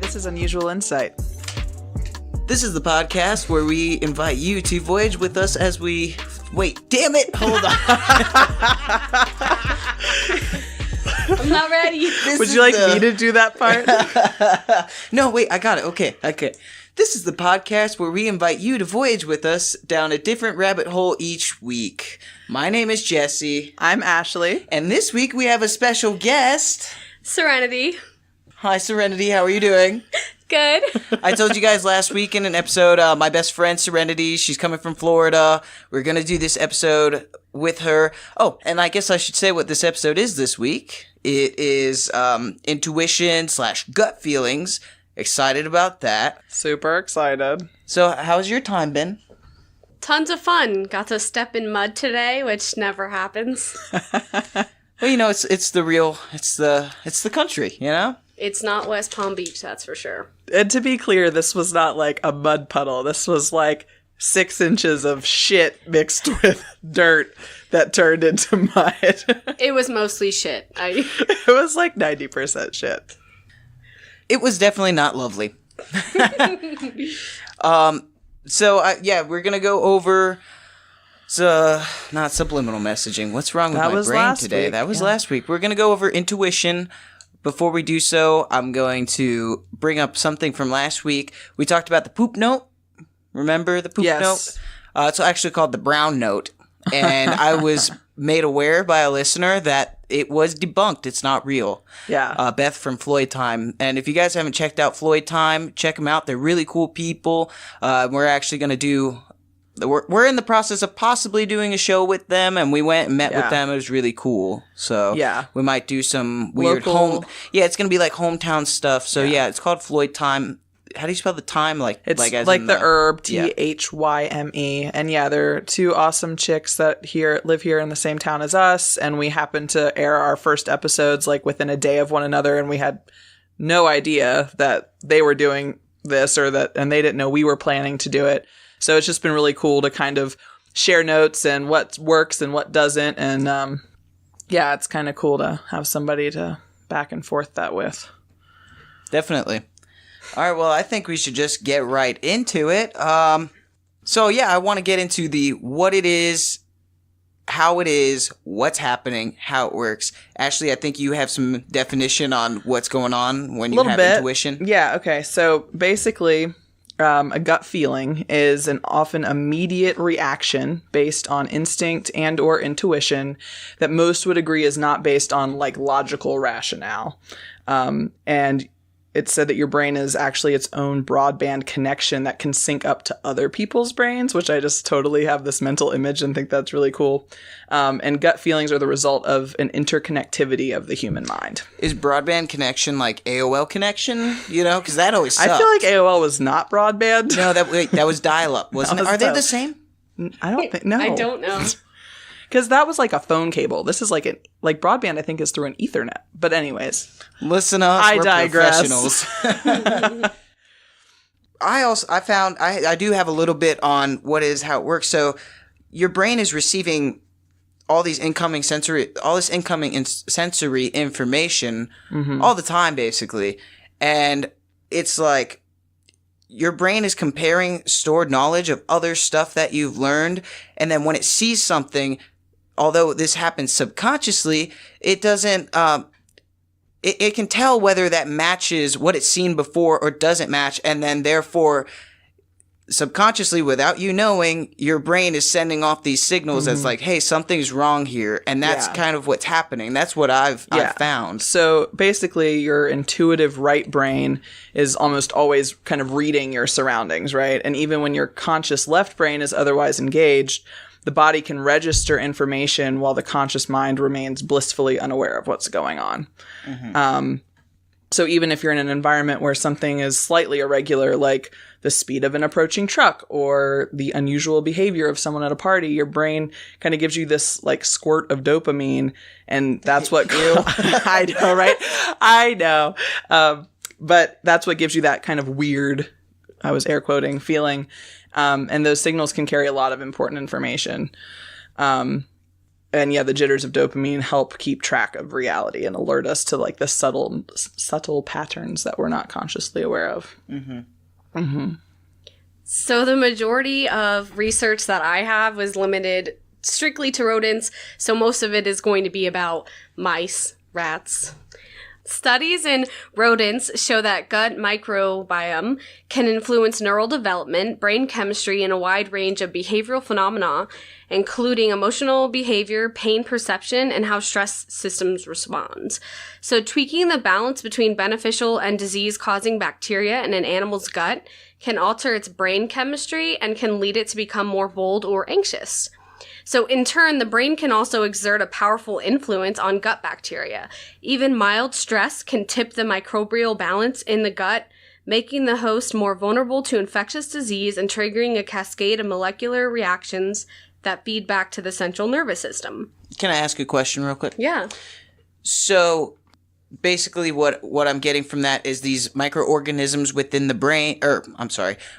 this is Unusual Insight. This is the podcast where we invite you to voyage with us as we... Wait, damn it! Hold on. I'm not ready. Would you like me to do that part? No, wait, I got it. Okay. This is the podcast where we invite you to voyage with us down a different rabbit hole each week. My name is Jesse. I'm Ashley. And this week we have a special guest. Serenity. Hi, Serenity. How are you doing? Good. I told you guys last week in an episode, my best friend, Serenity, she's coming from Florida. We're going to do this episode with her. Oh, and I guess I should say what this episode is this week. It is intuition/gut feelings. Excited about that. Super excited. So, how's your time been? Tons of fun. Got to step in mud today, which never happens. Well, you know, it's the country, you know? It's not West Palm Beach, that's for sure. And to be clear, this was not like a mud puddle. This was like 6 inches of shit mixed with dirt that turned into mud. It was mostly shit. It was like 90% shit. It was definitely not lovely. Yeah, we're going to go over... not subliminal messaging. What's wrong with my brain today? That was last week. We're going to go over intuition. Before we do so, I'm going to bring up something from last week. We talked about the poop note. Remember the poop note? It's actually called the brown note. And I was made aware by a listener that it was debunked. It's not real. Yeah. Beth from Floyd Time. And if you guys haven't checked out Floyd Time, check them out. They're really cool people. We're actually going to do... We're in the process of possibly doing a show with them, and we went and met with them. It was really cool. So we might do some weird local. It's going to be like hometown stuff. So it's called Floyd Time. How do you spell the time? It's as like in the herb, Thyme. And they're two awesome chicks that live here in the same town as us. And we happened to air our first episodes like within a day of one another, and we had no idea that they were doing this and they didn't know we were planning to do it. So it's just been really cool to kind of share notes and what works and what doesn't. And it's kind of cool to have somebody to back and forth that with. Definitely. All right, well, I think we should just get right into it. I want to get into the what it is, how it is, what's happening, how it works. Ashley, I think you have some definition on what's going on when you have intuition. Yeah, okay. So basically... a gut feeling is an often immediate reaction based on instinct and or intuition that most would agree is not based on like logical rationale. And it's said that your brain is actually its own broadband connection that can sync up to other people's brains, which I just totally have this mental image and think that's really cool. And gut feelings are the result of an interconnectivity of the human mind. Is broadband connection like AOL connection? You know, because that always sucked. I feel like AOL was not broadband. No, that was dial-up, wasn't it? Are they the same? I don't think, no. I don't know. Because that was like a phone cable. This is like broadband, I think, is through an Ethernet. But anyways. Listen up, I we're digress. Professionals. I do have a little bit on how it works. So your brain is receiving all this incoming sensory information all the time, basically. And it's like your brain is comparing stored knowledge of other stuff that you've learned. And then when it sees something, although this happens subconsciously, it doesn't, it can tell whether that matches what it's seen before or doesn't match. And then therefore, subconsciously, without you knowing, your brain is sending off these signals as like, hey, something's wrong here. And that's kind of what's happening. That's what I've found. So basically, your intuitive right brain is almost always kind of reading your surroundings, right? And even when your conscious left brain is otherwise engaged, the body can register information while the conscious mind remains blissfully unaware of what's going on. So even if you're in an environment where something is slightly irregular, like the speed of an approaching truck or the unusual behavior of someone at a party, your brain kind of gives you this like squirt of dopamine, and that's what I know, right? I know. But that's what gives you that kind of weird, I was air quoting, feeling. And those signals can carry a lot of important information. And yeah, the jitters of dopamine help keep track of reality and alert us to like the subtle patterns that we're not consciously aware of. So the majority of research that I have was limited strictly to rodents. So most of it is going to be about mice, rats. Studies in rodents show that gut microbiome can influence neural development, brain chemistry, and a wide range of behavioral phenomena, including emotional behavior, pain perception, and how stress systems respond. So tweaking the balance between beneficial and disease-causing bacteria in an animal's gut can alter its brain chemistry and can lead it to become more bold or anxious. So in turn, the brain can also exert a powerful influence on gut bacteria. Even mild stress can tip the microbial balance in the gut, making the host more vulnerable to infectious disease and triggering a cascade of molecular reactions that feed back to the central nervous system. Can I ask a question real quick? Yeah. So basically what I'm getting from that is these microorganisms within the brain,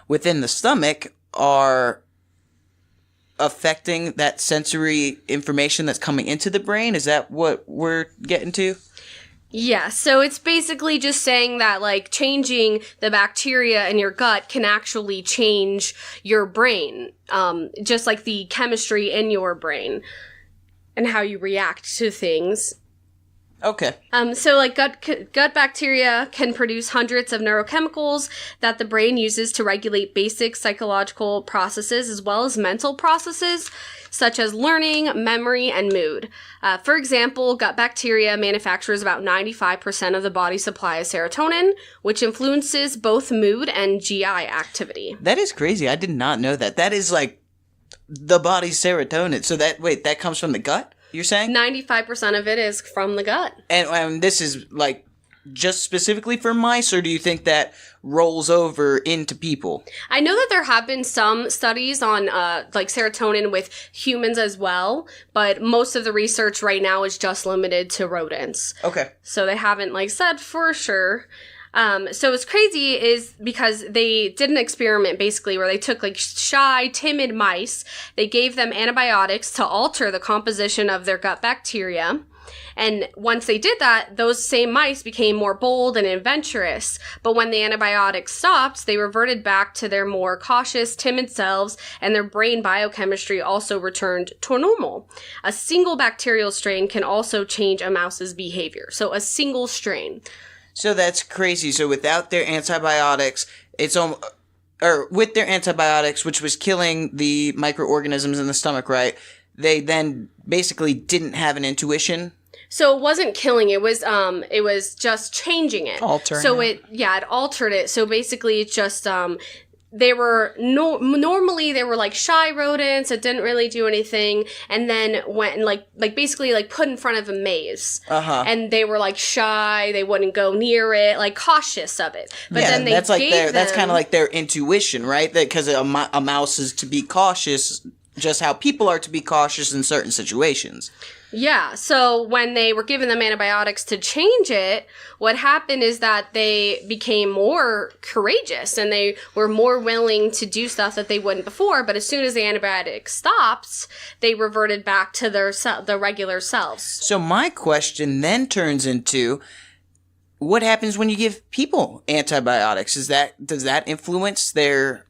within the stomach are affecting that sensory information that's coming into the brain? Is that what we're getting to? Yeah, so it's basically just saying that, like, changing the bacteria in your gut can actually change your brain, just like the chemistry in your brain and how you react to things. Okay. So like gut bacteria can produce hundreds of neurochemicals that the brain uses to regulate basic psychological processes as well as mental processes such as learning, memory, and mood. For example, gut bacteria manufactures about 95% of the body's supply of serotonin, which influences both mood and GI activity. That is crazy. I did not know that. That is like the body's serotonin. So that comes from the gut? You're saying? 95% of it is from the gut. And this is like just specifically for mice, or do you think that rolls over into people? I know that there have been some studies on like serotonin with humans as well, but most of the research right now is just limited to rodents. Okay. So they haven't like said for sure. So what's crazy is because they did an experiment basically where they took like shy, timid mice. They gave them antibiotics to alter the composition of their gut bacteria. And once they did that, those same mice became more bold and adventurous. But when the antibiotics stopped, they reverted back to their more cautious, timid selves, and their brain biochemistry also returned to normal. A single bacterial strain can also change a mouse's behavior. So a single strain. So that's crazy. So without their antibiotics, with their antibiotics, which was killing the microorganisms in the stomach, right? They then basically didn't have an intuition. So it wasn't killing, it was just changing it. Altering so it. it altered it. So basically it's just they were normally they were like shy rodents that didn't really do anything, and then went and like basically like put in front of a maze. And they were like shy, they wouldn't go near it, like cautious of it. But then they that's kind of like their intuition, right? That because a mouse is to be cautious, just how people are to be cautious in certain situations. Yeah, so when they were giving them antibiotics to change it, what happened is that they became more courageous and they were more willing to do stuff that they wouldn't before. But as soon as the antibiotic stops, they reverted back to their regular selves. So my question then turns into, what happens when you give people antibiotics? Does that influence their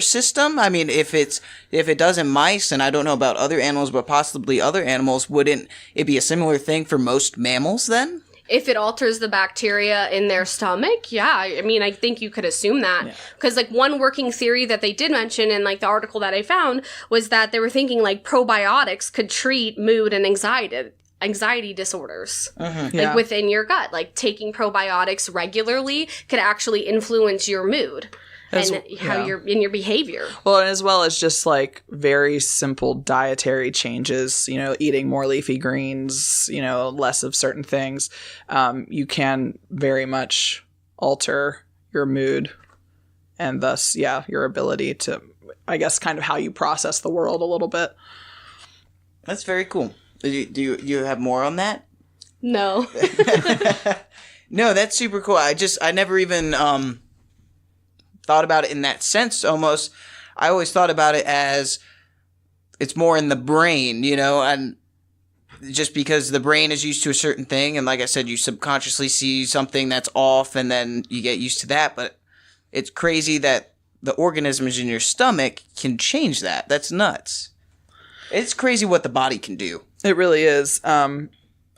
system? I mean, if it does in mice, and I don't know about other animals, but possibly other animals, wouldn't it be a similar thing for most mammals then? If it alters the bacteria in their stomach, yeah. I mean, I think you could assume that. Because, like, one working theory that they did mention in, like, the article that I found was that they were thinking, like, probiotics could treat mood and anxiety disorders, like, within your gut. Like, taking probiotics regularly could actually influence your mood. And how you're in your behavior. Well, and as well as just like very simple dietary changes, eating more leafy greens, less of certain things, you can very much alter your mood and thus, your ability to, I guess, kind of how you process the world a little bit. That's very cool. Do you have more on that? No. No, that's super cool. I never even thought about it in that sense almost. I always thought about it as it's more in the brain, and just because the brain is used to a certain thing, and like I said, you subconsciously see something that's off, and then you get used to that. But it's crazy that the organisms in your stomach can change that. That's nuts. It's crazy what the body can do. It really is.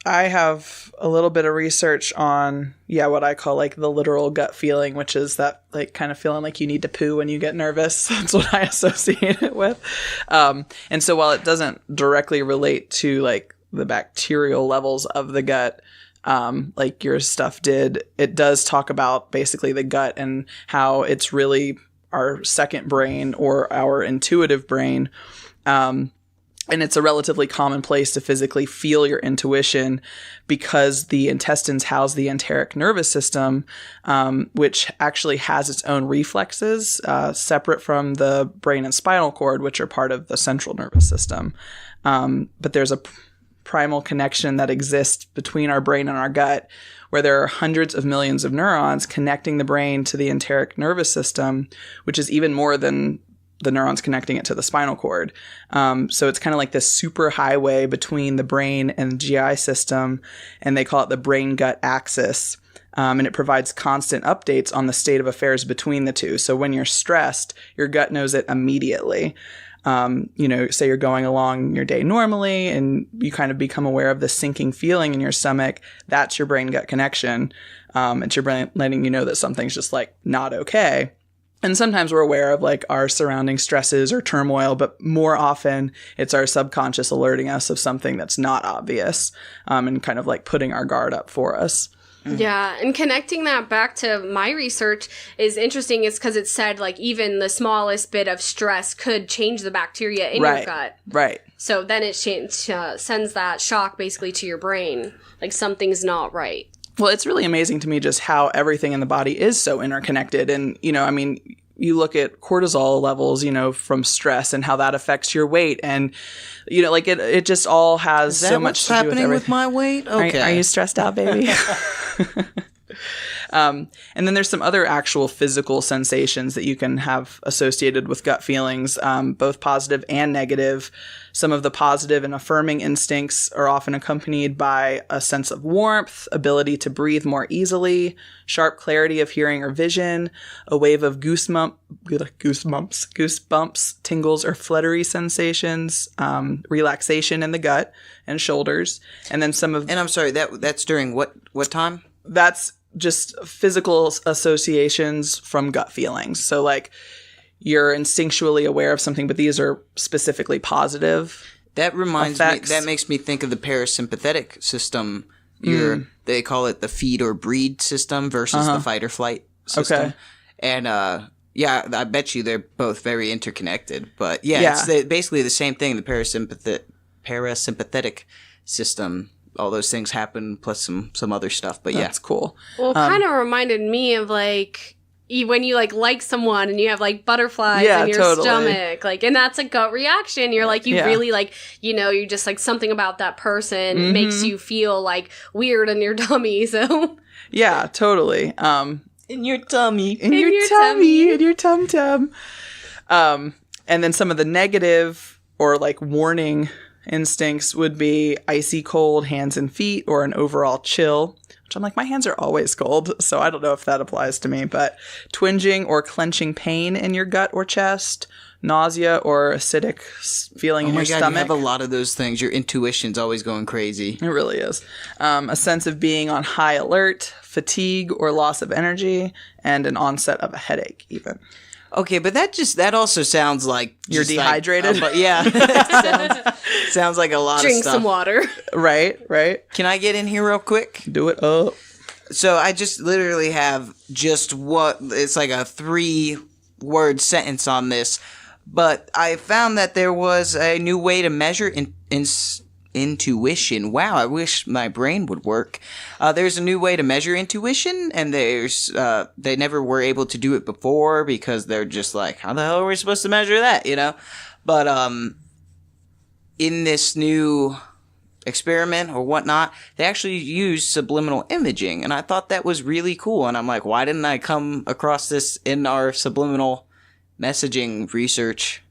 I have a little bit of research on, what I call like the literal gut feeling, which is that like kind of feeling like you need to poo when you get nervous. That's what I associate it with. And so while it doesn't directly relate to like the bacterial levels of the gut, like your stuff did, it does talk about basically the gut and how it's really our second brain or our intuitive brain. And it's a relatively common place to physically feel your intuition because the intestines house the enteric nervous system, which actually has its own reflexes separate from the brain and spinal cord, which are part of the central nervous system. But there's a primal connection that exists between our brain and our gut, where there are hundreds of millions of neurons connecting the brain to the enteric nervous system, which is even more than the neurons connecting it to the spinal cord. So it's kind of like this super highway between the brain and GI system, and they call it the brain-gut axis. And it provides constant updates on the state of affairs between the two. So when you're stressed, your gut knows it immediately. Say you're going along your day normally and you kind of become aware of the sinking feeling in your stomach. That's your brain-gut connection. It's your brain letting you know that something's just like not okay. And sometimes we're aware of like our surrounding stresses or turmoil, but more often it's our subconscious alerting us of something that's not obvious, and kind of like putting our guard up for us. Yeah, and connecting that back to my research is interesting is because it said like even the smallest bit of stress could change the bacteria in your gut. Right. So then it sends that shock basically to your brain, like something's not right. Well, it's really amazing to me just how everything in the body is so interconnected. And, you look at cortisol levels, from stress and how that affects your weight. And, it just all has so much to do with everything. With my weight? Okay. Are you stressed out, baby? And then there's some other actual physical sensations that you can have associated with gut feelings, both positive and negative. Some of the positive and affirming instincts are often accompanied by a sense of warmth, ability to breathe more easily, sharp clarity of hearing or vision, a wave of goosebumps, tingles or fluttery sensations, relaxation in the gut and shoulders, and then some of... And I'm sorry, that's during what time? That's just physical associations from gut feelings. So like you're instinctually aware of something, but these are specifically positive. That reminds effects. me, that makes me think of the parasympathetic system. They call it the feed or breed system versus the fight or flight system. Okay. And I bet you they're both very interconnected. But it's basically the same thing, the parasympathetic system. All those things happen, plus some other stuff. But That's cool. Well, it kind of reminded me of like when you like someone and you have like butterflies in your stomach, like, and that's a gut reaction. You're like, you really like, you're just like something about that person makes you feel like weird in your tummy. So yeah, totally. In your tummy, in your tummy, in your tum tum. And then some of the negative or like warning instincts would be icy cold hands and feet, or an overall chill, which I'm like, my hands are always cold, so I don't know if that applies to me, but twinging or clenching pain in your gut or chest, nausea or acidic feeling in your stomach. You have a lot of those things. Your intuition's always going crazy. It really is. A sense of being on high alert, fatigue or loss of energy, and an onset of a headache even. Okay, but that also sounds like you're dehydrated. But yeah, sounds like a lot of stuff. Drink some water. Right. Can I get in here real quick? Do it up. So I just literally have it's like a 3-word sentence on this, but I found that there was a new way to measure intuition. Wow, I wish my brain would work. There's a new way to measure intuition, and they never were able to do it before because they're just like, how the hell are we supposed to measure that, But in this new experiment or whatnot, they actually used subliminal imaging, and I thought that was really cool, and I'm like, why didn't I come across this in our subliminal messaging research?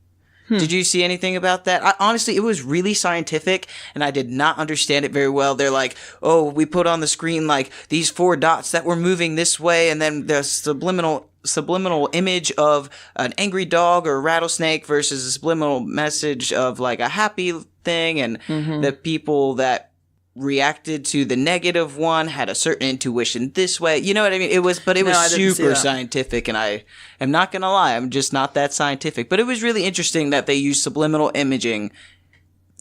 Did you see anything about that? Honestly, it was really scientific, and I did not understand it very well. They're like, oh, we put on the screen like these 4 dots that were moving this way, and then the subliminal image of an angry dog or a rattlesnake versus a subliminal message of like a happy thing, and the people that reacted to the negative one had a certain intuition this way. You know what I mean? It was super scientific, and I am not gonna lie, I'm just not that scientific. But it was really interesting that they used subliminal imaging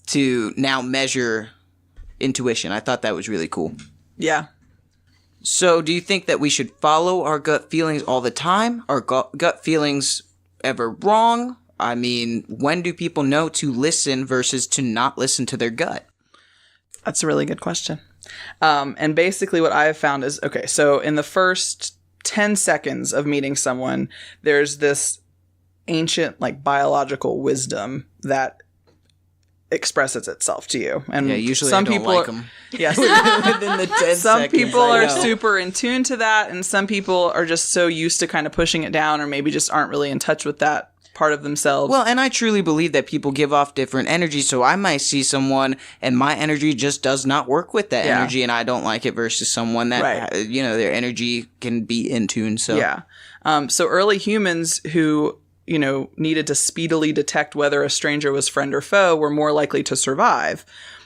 to now measure intuition. I thought that was really cool. Yeah. So do you think that we should follow our gut feelings all the time? Are gut feelings ever wrong? I mean, when do people know to listen versus to not listen to their gut? That's a really good question. And basically what I have found is, okay, so in the first 10 seconds of meeting someone, there's this ancient, like, biological wisdom that expresses itself to you. And usually some I don't people like them. Yes. Within the 10 some seconds, people I are know. super in tune to that, and some people are just so used to kind of pushing it down, or maybe just aren't really in touch with that part of themselves. Well, and I truly believe that people give off different energies, so I might see someone and my energy just does not work with that energy, and I don't like it, versus someone that, their energy can be in tune. So so early humans who, needed to speedily detect whether a stranger was friend or foe were more likely to survive.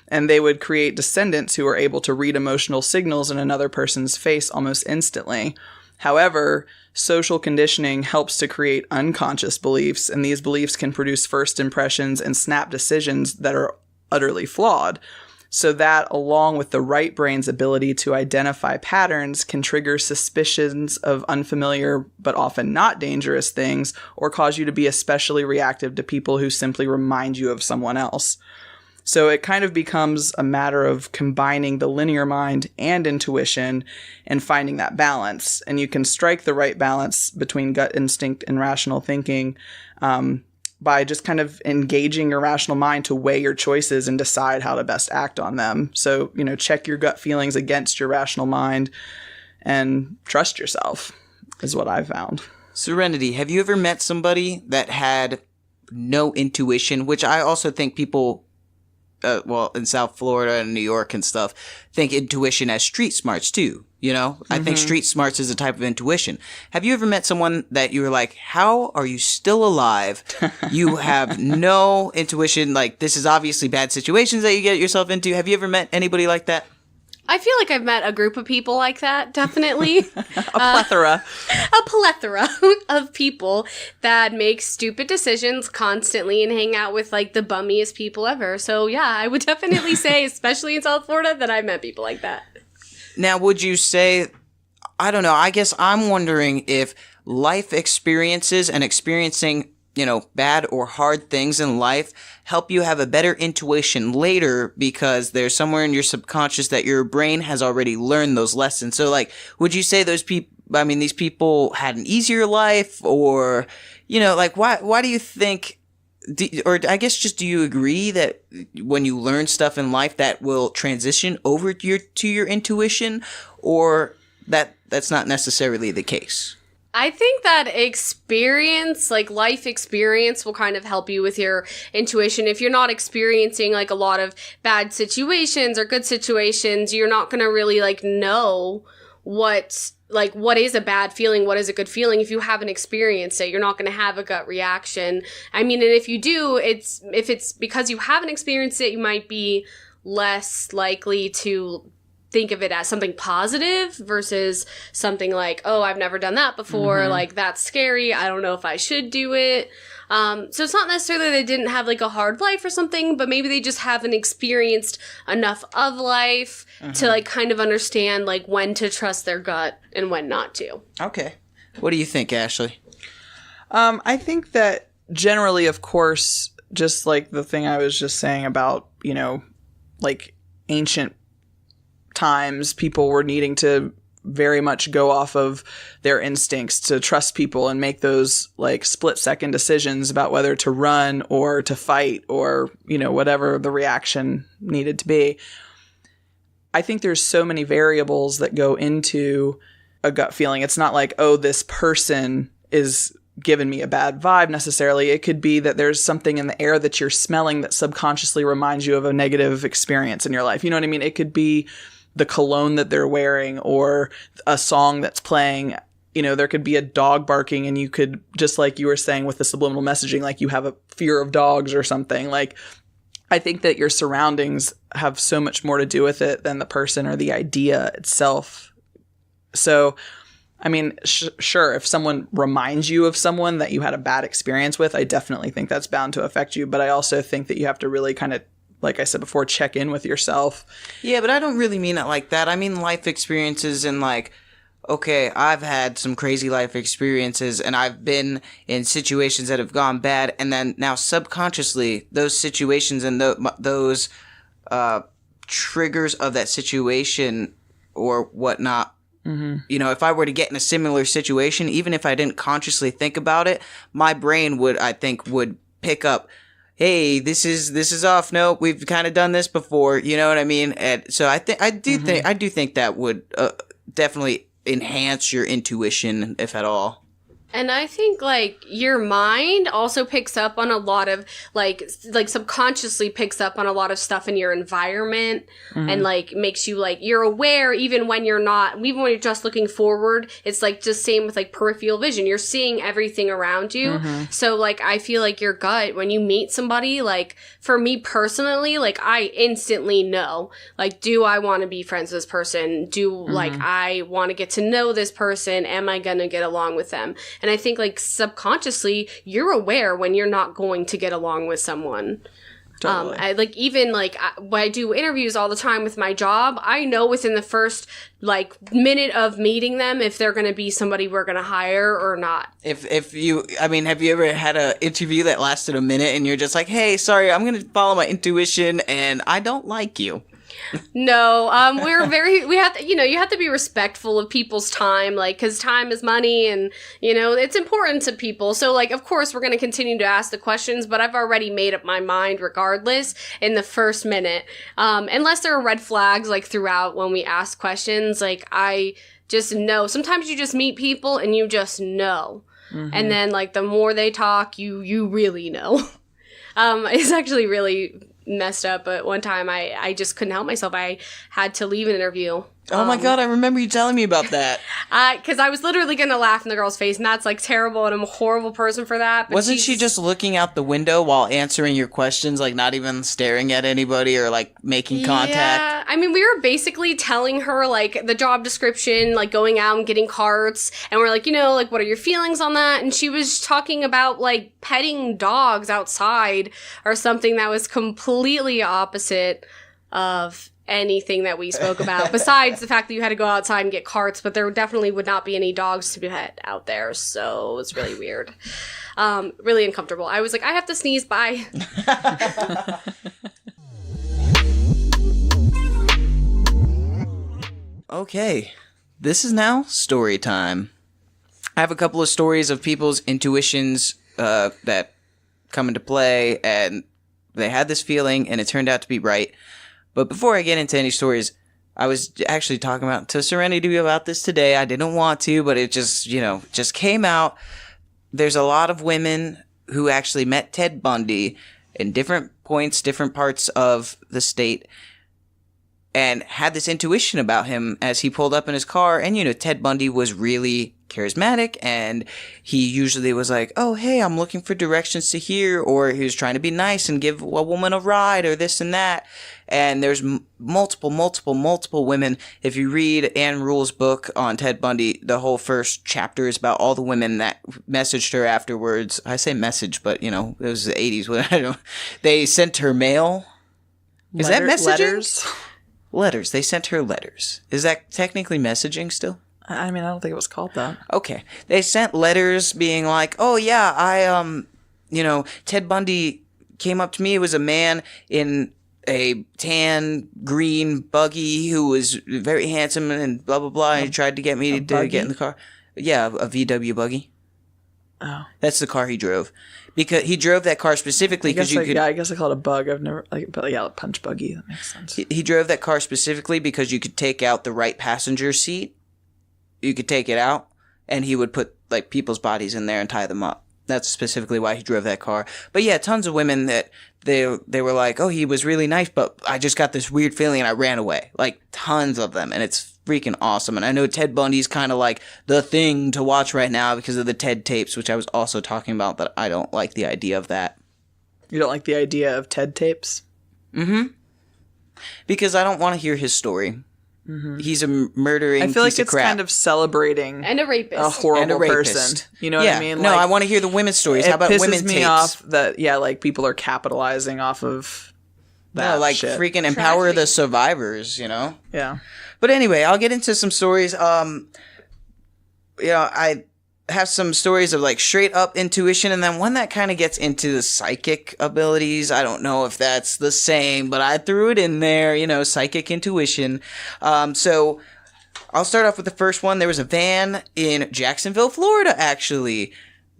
And they would create descendants who were able to read emotional signals in another person's face almost instantly. However, social conditioning helps to create unconscious beliefs, and these beliefs can produce first impressions and snap decisions that are utterly flawed. So that, along with the right brain's ability to identify patterns, can trigger suspicions of unfamiliar but often not dangerous things, or cause you to be especially reactive to people who simply remind you of someone else. So it kind of becomes a matter of combining the linear mind and intuition and finding that balance. And you can strike the right balance between gut instinct and rational thinking by just kind of engaging your rational mind to weigh your choices and decide how to best act on them. So, check your gut feelings against your rational mind and trust yourself is what I've found. Serenity, have you ever met somebody that had no intuition, which I also think people... in South Florida and New York and stuff, think intuition as street smarts too, I think street smarts is a type of intuition. Have you ever met someone that you were like, how are you still alive? You have no intuition, like, this is obviously bad situations that you get yourself into. Have you ever met anybody like that? I feel like I've met a group of people like that, definitely. A plethora of people that make stupid decisions constantly and hang out with, like, the bummiest people ever. So, yeah, I would definitely say, especially in South Florida, that I've met people like that. Now, would you say, I don't know, I guess I'm wondering if life experiences and experiencing, bad or hard things in life help you have a better intuition later, because there's somewhere in your subconscious that your brain has already learned those lessons. So, like, would you say these people had an easier life, or, why do you think, or I guess just do you agree that when you learn stuff in life that will transition over to your intuition, or that's not necessarily the case? I think that experience, like life experience, will kind of help you with your intuition. If you're not experiencing like a lot of bad situations or good situations, you're not going to really like know what is a bad feeling, what is a good feeling. If you haven't experienced it, you're not going to have a gut reaction. I mean, and if you do, if it's because you haven't experienced it, you might be less likely to think of it as something positive versus something like, oh, I've never done that before. Like, that's scary. I don't know if I should do it. So it's not necessarily they didn't have like a hard life or something, but maybe they just haven't experienced enough of life to like kind of understand like when to trust their gut and when not to. Okay. What do you think, Ashley? I think that generally, of course, just like the thing I was just saying about, like ancient times, people were needing to very much go off of their instincts to trust people and make those like split-second decisions about whether to run or to fight or, whatever the reaction needed to be. I think there's so many variables that go into a gut feeling. It's not like, oh, this person is given me a bad vibe necessarily. It could be that there's something in the air that you're smelling that subconsciously reminds you of a negative experience in your life. You know what I mean? It could be the cologne that they're wearing or a song that's playing. You know, there could be a dog barking and you could, just like you were saying with the subliminal messaging, like you have a fear of dogs or something. Like, I think that your surroundings have so much more to do with it than the person or the idea itself. So, I mean, sure, if someone reminds you of someone that you had a bad experience with, I definitely think that's bound to affect you. But I also think that you have to really kind of, like I said before, check in with yourself. Yeah, but I don't really mean it like that. I mean life experiences and like, okay, I've had some crazy life experiences and I've been in situations that have gone bad. And then now subconsciously, those situations and those triggers of that situation or whatnot, you know, if I were to get in a similar situation, even if I didn't consciously think about it, my brain would pick up, hey, this is off. No, we've kind of done this before. You know what I mean? And so I do think that would definitely enhance your intuition, if at all. And I think, like, your mind also picks up on a lot of, like subconsciously picks up on a lot of stuff in your environment and, like, makes you, like, you're aware even when you're not, even when you're just looking forward. It's, like, just same with, like, peripheral vision. You're seeing everything around you. So, like, I feel like your gut, when you meet somebody, like, for me personally, like, I instantly know, like, do I want to be friends with this person? Like, I want to get to know this person? Am I going to get along with them? And I think, like, subconsciously, you're aware when you're not going to get along with someone. Totally. I do interviews all the time with my job. I know within the first, like, minute of meeting them if they're going to be somebody we're going to hire or not. Have you ever had an interview that lasted a minute and you're just like, hey, sorry, I'm going to follow my intuition and I don't like you? No, we have to, you have to be respectful of people's time, like, because time is money and, it's important to people. So, like, of course, we're going to continue to ask the questions, but I've already made up my mind regardless in the first minute. Unless there are red flags, like, throughout when we ask questions, like, I just know. Sometimes you just meet people and you just know. And then, like, the more they talk, you really know. It's actually really messed up, but one time I just couldn't help myself. I had to leave an interview. Oh my god, I remember you telling me about that. Because I was literally going to laugh in the girl's face, and that's, like, terrible, and I'm a horrible person for that. But Wasn't she just looking out the window while answering your questions, like, not even staring at anybody or, like, making contact? Yeah, I mean, we were basically telling her, like, the job description, like, going out and getting carts, and we're like, like, what are your feelings on that? And she was talking about, like, petting dogs outside or something that was completely opposite of anything that we spoke about, besides the fact that you had to go outside and get carts, but there definitely would not be any dogs to be pet out there, so it was really weird. Really uncomfortable. I was like, I have to sneeze, bye. Okay, this is now story time. I have a couple of stories of people's intuitions that come into play, and they had this feeling, and it turned out to be right. But before I get into any stories, I was actually talking to Serenity about this today. I didn't want to, but it just came out. There's a lot of women who actually met Ted Bundy in different points, different parts of the state, and had this intuition about him as he pulled up in his car. And, Ted Bundy was really charismatic, and he usually was like, oh, hey, I'm looking for directions to here, or he was trying to be nice and give a woman a ride or this and that. And there's multiple women. If you read Anne Rule's book on Ted Bundy, the whole first chapter is about all the women that messaged her afterwards. I say message, but, it was the 80s. When they sent her mail. Is that messaging? Letters. They sent her letters. Is that technically messaging still? I mean, I don't think it was called that. Okay. They sent letters being like, oh, yeah, Ted Bundy came up to me. It was a man in a tan, green buggy who was very handsome and blah, blah, blah. And he tried to get me to get in the car. Yeah, a VW buggy. Oh. That's the car he drove. Because he drove that car specifically because you could... Yeah, I guess I call it a bug. I've never... but yeah, a punch buggy. That makes sense. He drove that car specifically because you could take out the right passenger seat. You could take it out, and he would put like people's bodies in there and tie them up. That's specifically why he drove that car. But yeah, tons of women that they were like, oh, he was really nice, but I just got this weird feeling and I ran away. Like tons of them. And it's freaking awesome. And I know Ted Bundy's kind of like the thing to watch right now because of the TED tapes, which I was also talking about, that I don't like the idea of that. You don't like the idea of TED tapes? Mm-hmm. Because I don't want to hear his story. Mm-hmm. He's a murdering piece of crap. I feel like it's kind of celebrating and a rapist, a horrible person. You know what I mean? No, I want to hear the women's stories. How about women tapes? It pisses me off that like people are capitalizing off of that. No, like shit. Freaking empower the survivors. You know? Yeah. But anyway, I'll get into some stories. I have some stories of like straight up intuition, and then one that kind of gets into the psychic abilities. I don't know if that's the same, but I threw it in there, psychic intuition. So I'll start off with the first one. There was a van in Jacksonville, Florida, actually.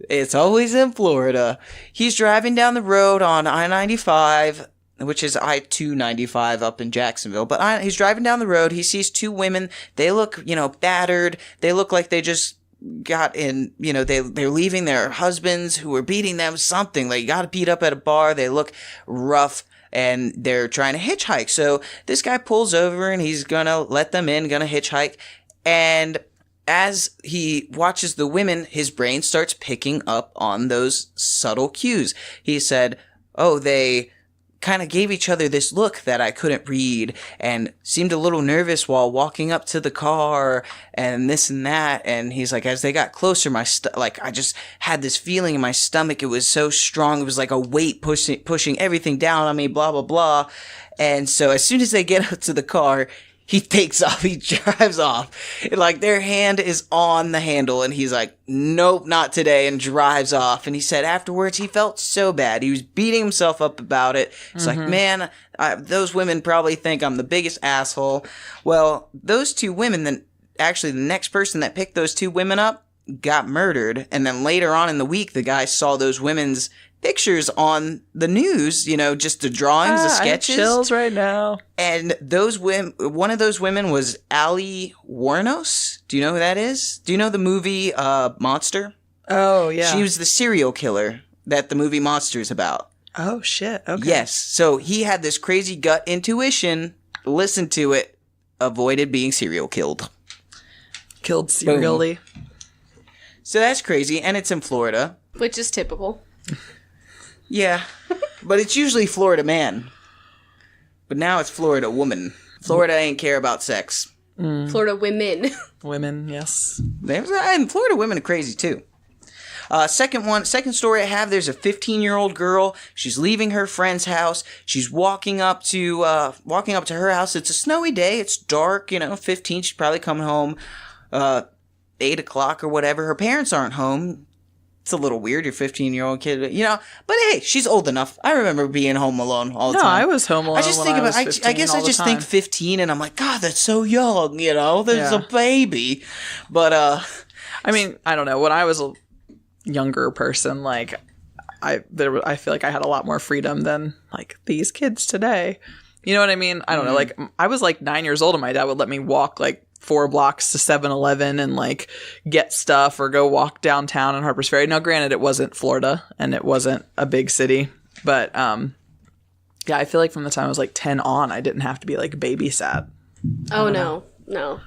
It's always in Florida. He's driving down the road on I-95, which is I-295 up in Jacksonville. But he's driving down the road. He sees two women. They look, battered. They look like they just got in, they're leaving their husbands who were beating them, something. Like, got beat up at a bar. They look rough, and they're trying to hitchhike. So this guy pulls over, and he's gonna let them in, gonna hitchhike. And as he watches the women, his brain starts picking up on those subtle cues. He said, oh, they kind of gave each other this look that I couldn't read, and seemed a little nervous while walking up to the car, and this and that. And he's like, as they got closer, I just had this feeling in my stomach. It was so strong. It was like a weight pushing everything down on me, blah, blah, blah. And so as soon as they get up to the car, he takes off. He drives off. Like, their hand is on the handle, and he's like, nope, not today, and drives off. And he said afterwards he felt so bad. He was beating himself up about it. It's like, man, those women probably think I'm the biggest asshole. Well, those two women, then actually the next person that picked those two women up got murdered. And then later on in the week, the guy saw those women's pictures on the news, just the drawings, the sketches. I have chills right now. And those women, one of those women was Ali Warnos. Do you know who that is? Do you know the movie Monster? Oh, yeah. She was the serial killer that the movie Monster is about. Oh, shit. Okay. Yes. So he had this crazy gut intuition, listened to it, avoided being serial killed. Killed serially. So that's crazy, and it's in Florida. Which is typical. Yeah, but it's usually Florida man. But now it's Florida woman. Florida ain't care about sex. Florida women. Women, yes. And Florida women are crazy too. Second story I have, there's a 15-year-old girl. She's leaving her friend's house. She's walking up to her house. It's a snowy day. It's dark, 15. She's probably coming home 8 o'clock or whatever. Her parents aren't home. It's a little weird, your 15-year-old kid, but hey, she's old enough. I remember being home alone all the time. No, I was home alone. I just think about, I guess I just think 15, and I'm like, God, that's so young, there's a baby. But, I mean, I don't know. When I was a younger person, like, I feel like I had a lot more freedom than, like, these kids today. You know what I mean? I don't know. Like, I was, like, 9 years old, and my dad would let me walk, like, 4 blocks to 7-Eleven and like get stuff or go walk downtown in Harper's Ferry. Now, granted, it wasn't Florida and it wasn't a big city, but yeah, I feel like from the time I was like 10 on, I didn't have to be like babysat. Oh no,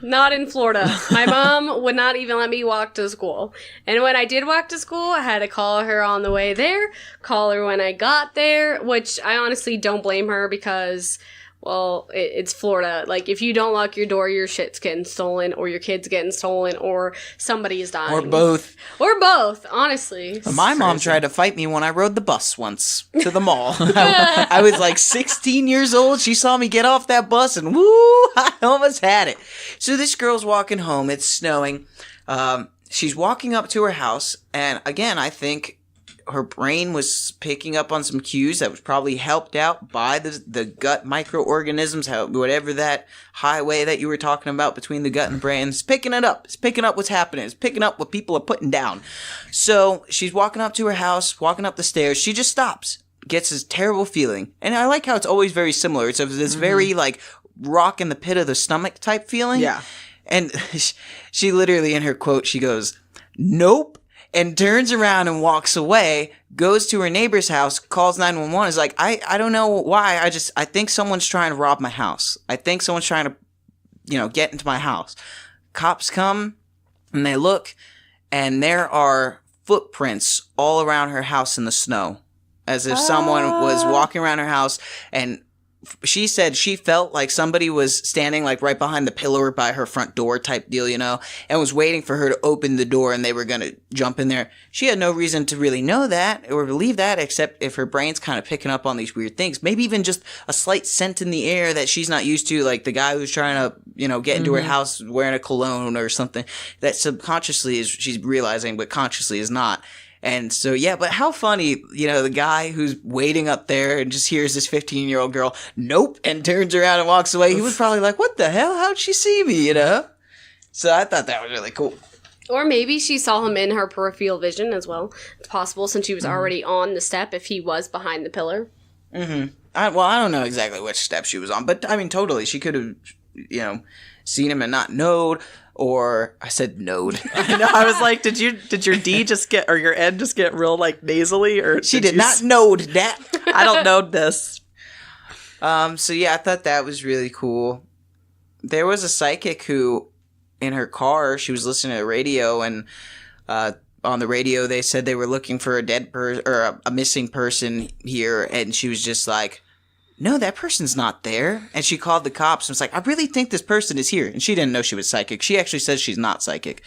not in Florida. My mom would not even let me walk to school. And when I did walk to school, I had to call her on the way there, call her when I got there, which I honestly don't blame her because, well, it's Florida. Like, if you don't lock your door, your shit's getting stolen, or your kid's getting stolen, or somebody is dying. Or both. Or both, honestly. My mom tried to fight me when I rode the bus once to the mall. I was like 16 years old. She saw me get off that bus, and woo, I almost had it. So this girl's walking home. It's snowing. She's walking up to her house, and again, I think her brain was picking up on some cues that was probably helped out by the gut microorganisms, whatever that highway that you were talking about between the gut and the brain. It's picking it up. It's picking up what's happening. It's picking up what people are putting down. So she's walking up to her house, walking up the stairs. She just stops, gets this terrible feeling. And I like how it's always very similar. It's this very like rock in the pit of the stomach type feeling. Yeah. And she literally, in her quote, she goes, nope, and turns around and walks away, goes to her neighbor's house, calls 911, is like, I don't know why, I think someone's trying to rob my house. I think someone's trying to, get into my house. Cops come, and they look, and there are footprints all around her house in the snow, as if someone was walking around her house, and she said she felt like somebody was standing like right behind the pillar by her front door type deal, and was waiting for her to open the door and they were going to jump in there. She had no reason to really know that or believe that, except if her brain's kind of picking up on these weird things. Maybe even just a slight scent in the air that she's not used to, like the guy who's trying to, get into her house wearing a cologne or something that subconsciously she's realizing, but consciously is not. And so, yeah, but how funny, the guy who's waiting up there and just hears this 15-year-old girl, nope, and turns around and walks away. He was probably like, what the hell? How'd she see me, So I thought that was really cool. Or maybe she saw him in her peripheral vision as well. It's possible since she was already on the step if he was behind the pillar. Mm-hmm. I don't know exactly which step she was on, but I mean, totally. She could have, seen him and not known. Or I said node. I know. I was like, did your D just get, or your N just get real like nasally, or she did not node that. I don't know this. So yeah, I thought that was really cool. There was a psychic who, in her car, she was listening to the radio, and on the radio they said they were looking for a dead person or a missing person here, and she was just like, no, that person's not there. And she called the cops and was like, I really think this person is here. And she didn't know she was psychic. She actually says she's not psychic.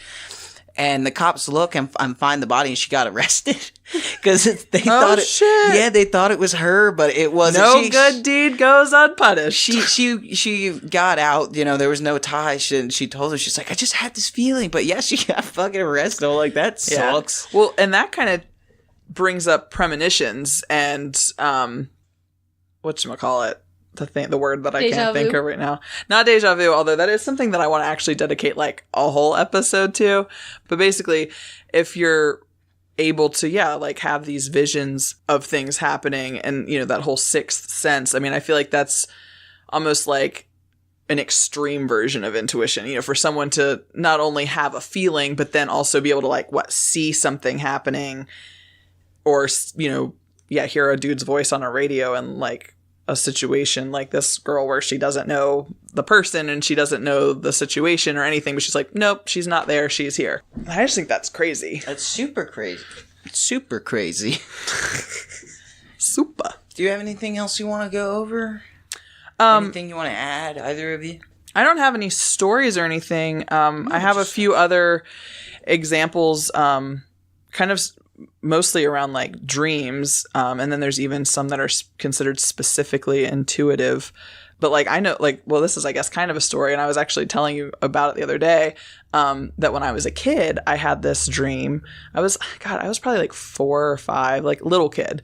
And the cops look and find the body, and she got arrested because they thought it. Shit. Yeah, they thought it was her, but it wasn't. No good deed goes unpunished. She got out. There was no tie. She told her, she's like, I just had this feeling, but yeah, she got fucking arrested. I'm like, that sucks. Yeah. Well, and that kind of brings up premonitions and whatchamacallit, the word that I can't think of right now. Not deja vu, although that is something that I want to actually dedicate like a whole episode to. But basically, if you're able to, have these visions of things happening and, that whole sixth sense, I mean, I feel like that's almost like an extreme version of intuition, for someone to not only have a feeling, but then also be able to see something happening or, hear a dude's voice on a radio and a situation like this girl where she doesn't know the person and she doesn't know the situation or anything, but she's like, nope, she's not there, she's here. I just think that's crazy. That's super crazy. Super crazy. Super. Do you have anything else you want to go over? Anything you want to add, either of you? I don't have any stories or anything. I have a few other examples, kind of mostly around dreams, and then there's even some that are considered specifically intuitive. But I know, this is, I guess, kind of a story, and I was actually telling you about it the other day, that when I was a kid, I had this dream. I was probably 4 or 5, little kid.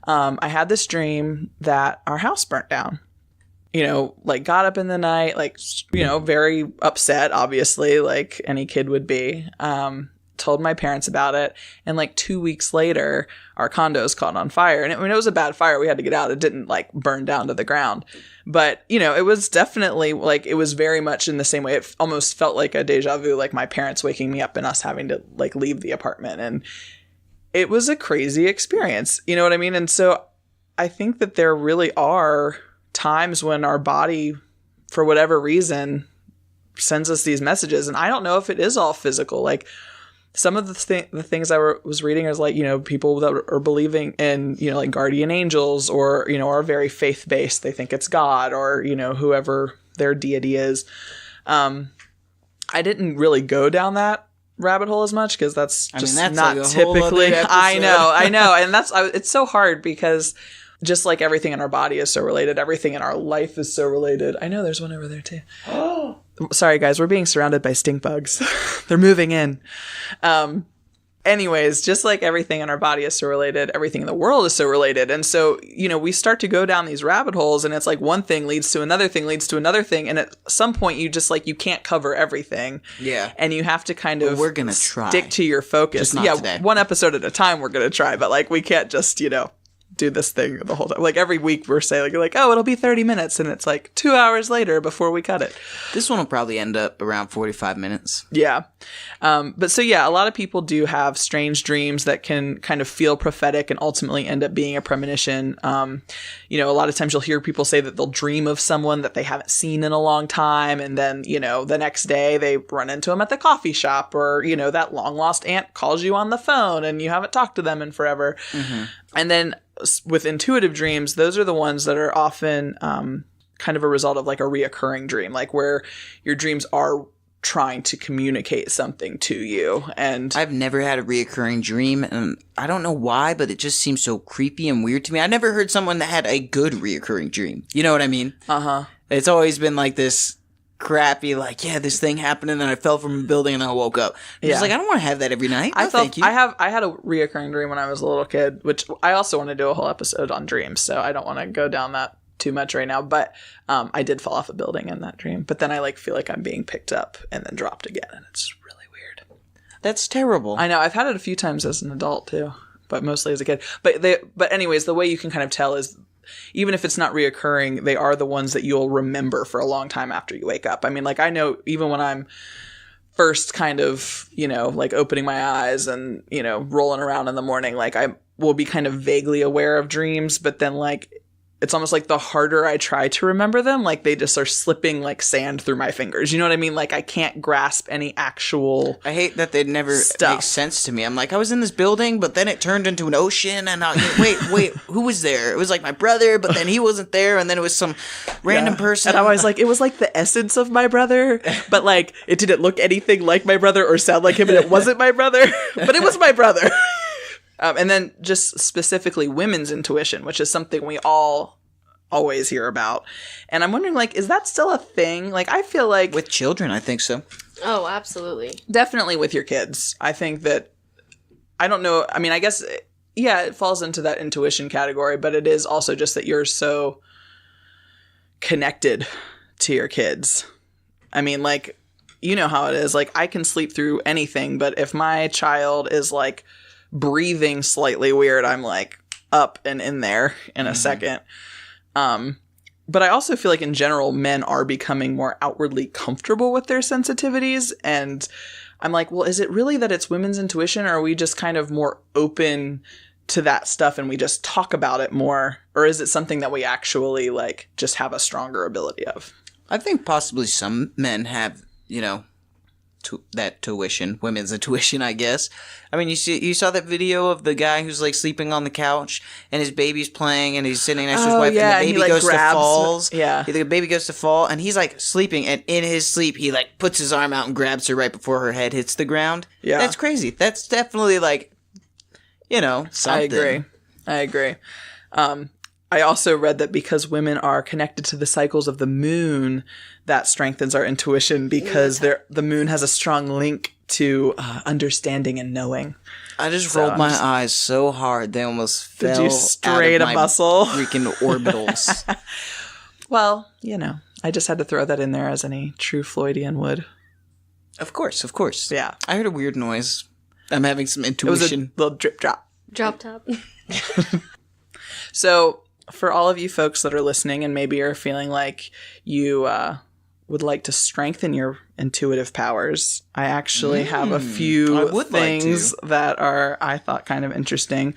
I had this dream that our house burnt down. Got up in the night, very upset, obviously, like any kid would be. Told my parents about it, and 2 weeks later our condos caught on fire, and it was a bad fire. We had to get out. It didn't burn down to the ground, but it was definitely it was very much in the same way. It almost felt like a deja vu, like my parents waking me up and us having to leave the apartment, and it was a crazy experience, you know what I mean? And so I think that there really are times when our body, for whatever reason, sends us these messages, and I don't know if it is all physical. Some of the things I was reading is people that are believing in, guardian angels or, are very faith-based. They think it's God or, whoever their deity is. I didn't really go down that rabbit hole as much because that's just not typically. I know. And it's so hard because just like everything in our body is so related, everything in our life is so related. I know there's one over there too. Sorry, guys. We're being surrounded by stink bugs. They're moving in. Anyways, just like everything in our body is so related, everything in the world is so related. And so, we start to go down these rabbit holes, and it's one thing leads to another thing, leads to another thing. And at some point, you just you can't cover everything. Yeah. And you have to kind of we're gonna try. Stick to your focus. Just not today. One episode at a time we're going to try, but we can't just, do this thing the whole time. Like every week we're saying like, oh, it'll be 30 minutes. And it's like 2 hours later before we cut it. This one will probably end up around 45 minutes. Yeah. But so, yeah, a lot of people do have strange dreams that can kind of feel prophetic and ultimately end up being a premonition. You know, a lot of times you'll hear people say that they'll dream of someone that they haven't seen in a long time. And then, you know, the next day they run into them at the coffee shop, or, you know, that long lost aunt calls you on the phone and you haven't talked to them in forever. Mm-hmm. And then with intuitive dreams, those are the ones that are often kind of a result of like a reoccurring dream, like where your dreams are trying to communicate something to you. And I've never had a reoccurring dream, and I don't know why, but it just seems so creepy and weird to me. I never heard someone that had a good reoccurring dream. You know what I mean? Uh-huh. It's always been like this crappy, like, yeah, this thing happened and then I fell from a building and then I woke up. It's like, I don't want to have that every night. No, thank you. I had a reoccurring dream when I was a little kid, which I also want to do a whole episode on dreams, so I don't want to go down that too much right now, but I did fall off a building in that dream, but then I like feel like I'm being picked up and then dropped again, and it's really weird. That's terrible. I know. I've had it a few times as an adult too, but mostly as a kid. But anyways, the way you can kind of tell is, even if it's not reoccurring, they are the ones that you'll remember for a long time after you wake up. I mean, like, I know even when I'm first kind of, you know, like opening my eyes and, you know, rolling around in the morning, like I will be kind of vaguely aware of dreams, but then like it's almost like the harder I try to remember them, like they just are slipping like sand through my fingers. You know what I mean? Like I can't grasp any actual I hate that they never make sense to me. I'm like, I was in this building, but then it turned into an ocean, and wait, who was there? It was like my brother, but then he wasn't there, and then it was some random person. And I was like, it was like the essence of my brother, but like it didn't look anything like my brother or sound like him, and it wasn't my brother, but it was my brother. And then just specifically women's intuition, which is something we all always hear about. And I'm wondering, like, is that still a thing? Like, I feel like... With children, I think so. Oh, absolutely. Definitely with your kids. I think that... I don't know. I mean, I guess, yeah, it falls into that intuition category, but it is also just that you're so connected to your kids. I mean, like, you know how it is. Like, I can sleep through anything, but if my child is, like, breathing slightly weird, I'm like up and in there in a second. But I also feel like in general, men are becoming more outwardly comfortable with their sensitivities. And I'm like, well, is it really that it's women's intuition, or are we just kind of more open to that stuff and we just talk about it more? Or is it something that we actually like just have a stronger ability of? I think possibly some men have, you know, that tuition, women's intuition, I guess. I mean, you saw that video of the guy who's like sleeping on the couch and his baby's playing and he's sitting next to his wife, and the baby goes to fall. Yeah, the baby goes to fall and he's like sleeping, and in his sleep he like puts his arm out and grabs her right before her head hits the ground. Yeah, that's crazy. That's definitely like, you know, something. I agree. I also read that because women are connected to the cycles of the moon, that strengthens our intuition because the moon has a strong link to understanding and knowing. I just rolled my eyes so hard they almost fell Did you straight out of a muscle? Freaking orbitals. Well, you know, I just had to throw that in there as any true Floydian would. Of course. Yeah. I heard a weird noise. I'm having some intuition. It was a little drip drop. Drop top. So, for all of you folks that are listening and maybe are feeling like you would like to strengthen your intuitive powers, I actually have a few things that are, I thought, kind of interesting.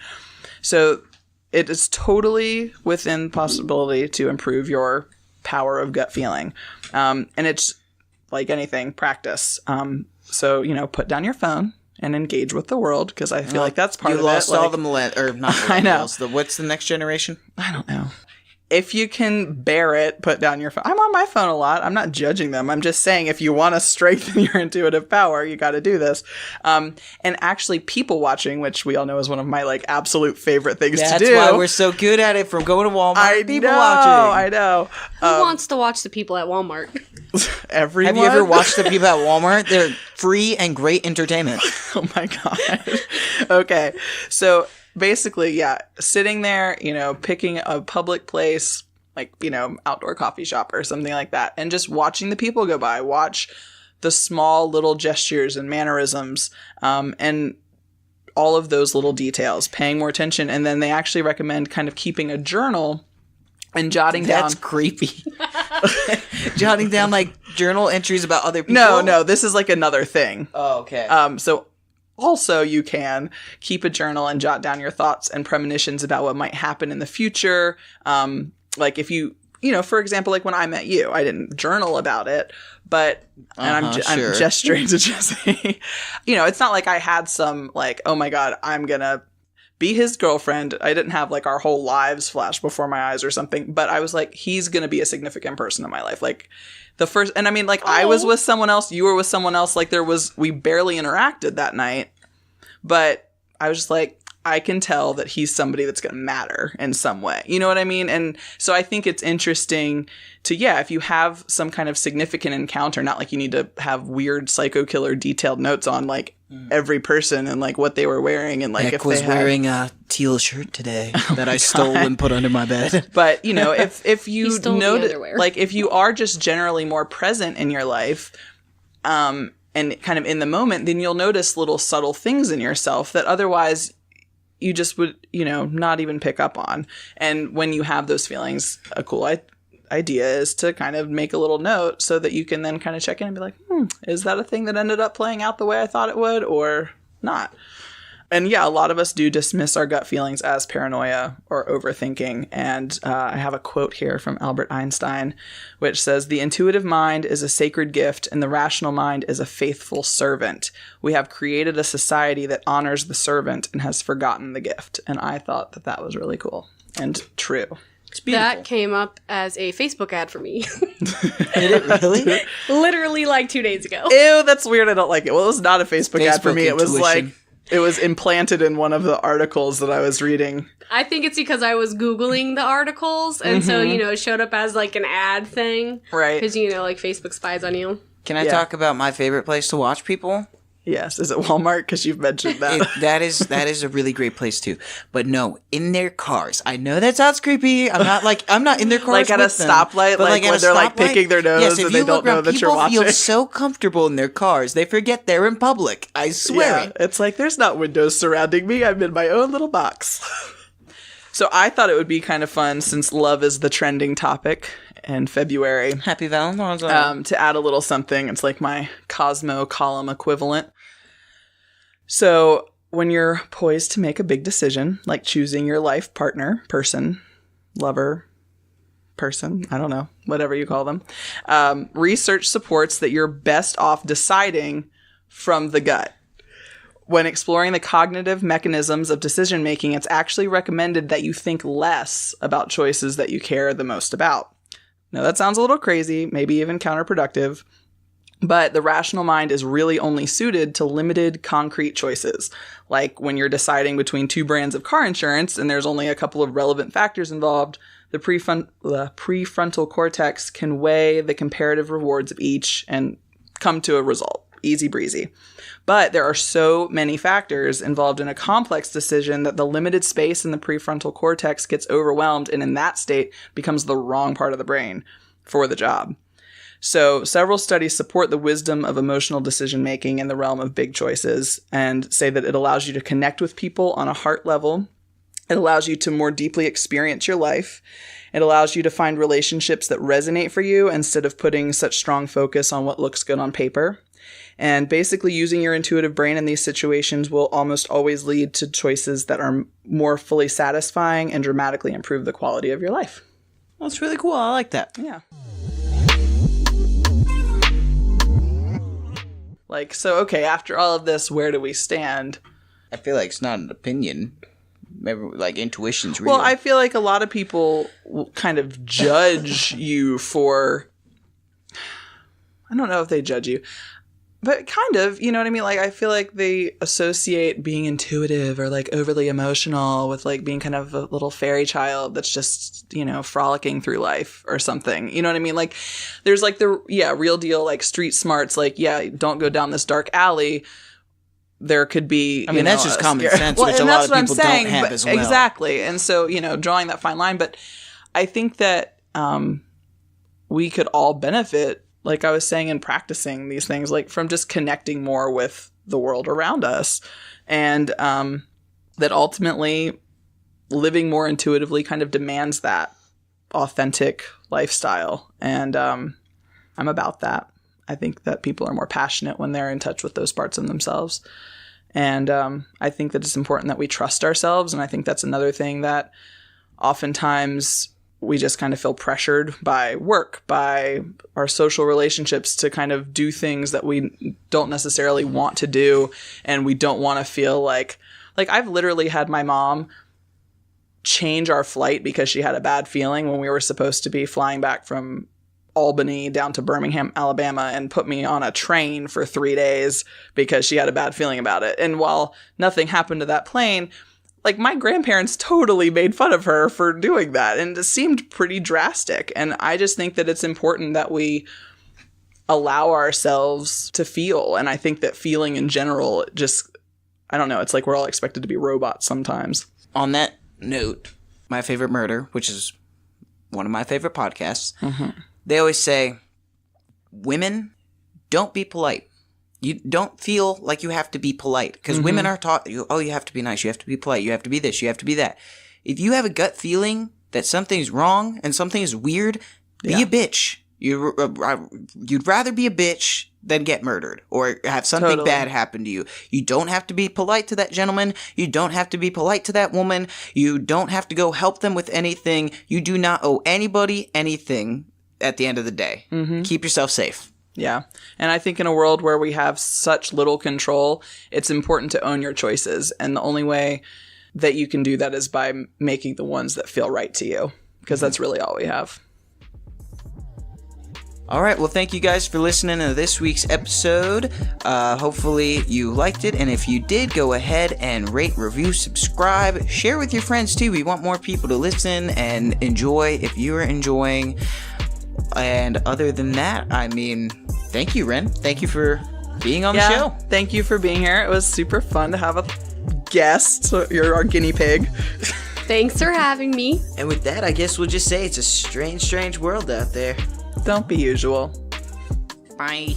So it is totally within possibility to improve your power of gut feeling. And it's like anything, practice. So, you know, put down your phone and engage with the world, because I feel like that's part of it. You lost all the or not I know. What's the next generation? I don't know. If you can bear it, put down your phone. I'm on my phone a lot. I'm not judging them. I'm just saying if you want to strengthen your intuitive power, you got to do this. And actually people watching, which we all know is one of my like absolute favorite things to do. That's why we're so good at it, from going to Walmart. I know. Who wants to watch the people at Walmart? Everyone. Have you ever watched the people at Walmart? They're free and great entertainment. Oh my God. Okay. So basically, yeah, sitting there, you know, picking a public place, like, you know, outdoor coffee shop or something like that, and just watching the people go by, watch the small little gestures and mannerisms, and all of those little details, paying more attention. And then they actually recommend kind of keeping a journal and jotting down. That's creepy. Jotting down like journal entries about other people? No, this is like another thing. Oh, okay. So also you can keep a journal and jot down your thoughts and premonitions about what might happen in the future. Like if you for example, like when I met you, I didn't journal about it, but, and I'm gesturing to Jesse, it's not like I had some like, oh my God, I'm going to be his girlfriend. I didn't have like our whole lives flash before my eyes or something, but I was like, he's going to be a significant person in my life. Like the first, and I mean, like I was with someone else, you were with someone else. Like we barely interacted that night, but I was just like, I can tell that he's somebody that's going to matter in some way. You know what I mean? And so I think it's interesting to, if you have some kind of significant encounter, not like you need to have weird psycho killer detailed notes on like every person and like what they were wearing. And like Nick if was they wearing a teal shirt today that I stole and put under my bed. But if you notice, underwear. like if you are just generally more present in your life, and kind of in the moment, then you'll notice little subtle things in yourself that otherwise you just would, not even pick up on. And when you have those feelings, a cool idea is to kind of make a little note so that you can then kind of check in and be like, is that a thing that ended up playing out the way I thought it would or not? And a lot of us do dismiss our gut feelings as paranoia or overthinking. And I have a quote here from Albert Einstein, which says, "The intuitive mind is a sacred gift and the rational mind is a faithful servant. We have created a society that honors the servant and has forgotten the gift." And I thought that was really cool and true. It's beautiful. That came up as a Facebook ad for me. Did it really? Literally like 2 days ago. Ew, that's weird. I don't like it. Well, it was not a Facebook ad for me. It was intuition. like... It was implanted in one of the articles that I was reading. I think it's because I was Googling the articles, and so, it showed up as, like, an ad thing. Right. Because, like, Facebook spies on you. Can I talk about my favorite place to watch people? Yes. Is it Walmart? Because you've mentioned that. That is a really great place, too. But no, in their cars. I know that sounds creepy. I'm not in their cars like at a stoplight, like when they're like picking their nose and they don't know that you're watching. People feel so comfortable in their cars. They forget they're in public. I swear it. It's like there's not windows surrounding me. I'm in my own little box. So I thought it would be kind of fun, since love is the trending topic in February. Happy Valentine's Day. To add a little something. It's like my Cosmo column equivalent. So when you're poised to make a big decision, like choosing your life partner, person, lover, person, I don't know, whatever you call them, research supports that you're best off deciding from the gut. When exploring the cognitive mechanisms of decision making, it's actually recommended that you think less about choices that you care the most about. Now, that sounds a little crazy, maybe even counterproductive, but the rational mind is really only suited to limited, concrete choices. Like when you're deciding between two brands of car insurance and there's only a couple of relevant factors involved, the prefrontal cortex can weigh the comparative rewards of each and come to a result. Easy breezy. But there are so many factors involved in a complex decision that the limited space in the prefrontal cortex gets overwhelmed, and in that state becomes the wrong part of the brain for the job. So several studies support the wisdom of emotional decision-making in the realm of big choices and say that it allows you to connect with people on a heart level. It allows you to more deeply experience your life. It allows you to find relationships that resonate for you instead of putting such strong focus on what looks good on paper. And basically using your intuitive brain in these situations will almost always lead to choices that are more fully satisfying and dramatically improve the quality of your life. That's really cool. I like that. Yeah. Like, so, okay, after all of this, where do we stand? I feel like it's not an opinion. Maybe, like, intuition's real. Well, I feel like a lot of people will kind of judge you for... I don't know if they judge you, but kind of, you know what I mean? Like, I feel like they associate being intuitive or, like, overly emotional with, like, being kind of a little fairy child that's just, you know, frolicking through life or something. You know what I mean? Like, there's, like, real deal, like, street smarts. Like, don't go down this dark alley. There could be, that's just common sense, which a lot of people don't have as well. Exactly. And so, drawing that fine line. But I think that we could all benefit, like I was saying, in practicing these things, like from just connecting more with the world around us. And that ultimately living more intuitively kind of demands that authentic lifestyle. And I'm about that. I think that people are more passionate when they're in touch with those parts of themselves. And I think that it's important that we trust ourselves. And I think that's another thing that oftentimes we just kind of feel pressured by work, by our social relationships to kind of do things that we don't necessarily want to do. And we don't want to feel like I've literally had my mom change our flight because she had a bad feeling when we were supposed to be flying back from Albany down to Birmingham, Alabama, and put me on a train for 3 days because she had a bad feeling about it. And while nothing happened to that plane, like, my grandparents totally made fun of her for doing that, and it seemed pretty drastic. And I just think that it's important that we allow ourselves to feel. And I think that feeling in general, just, I don't know, it's like we're all expected to be robots sometimes. On that note, My Favorite Murder, which is one of my favorite podcasts, they always say, women, don't be polite. You don't feel like you have to be polite, because women are taught, you have to be nice, you have to be polite, you have to be this, you have to be that. If you have a gut feeling that something's wrong and something is weird, be a bitch. You'd rather be a bitch than get murdered or have something bad happen to you. You don't have to be polite to that gentleman. You don't have to be polite to that woman. You don't have to go help them with anything. You do not owe anybody anything at the end of the day. Keep yourself safe. Yeah. And I think in a world where we have such little control, it's important to own your choices. And the only way that you can do that is by making the ones that feel right to you, because that's really all we have. All right. Well, thank you guys for listening to this week's episode. Hopefully you liked it. And if you did, go ahead and rate, review, subscribe, share with your friends too. We want more people to listen and enjoy if you're enjoying. And other than that, I mean, thank you, Ren. Thank you for being on the show. Thank you for being here. It was super fun to have a guest. So you're our guinea pig. Thanks for having me. And with that, I guess we'll just say it's a strange, strange world out there. Don't be usual. Bye.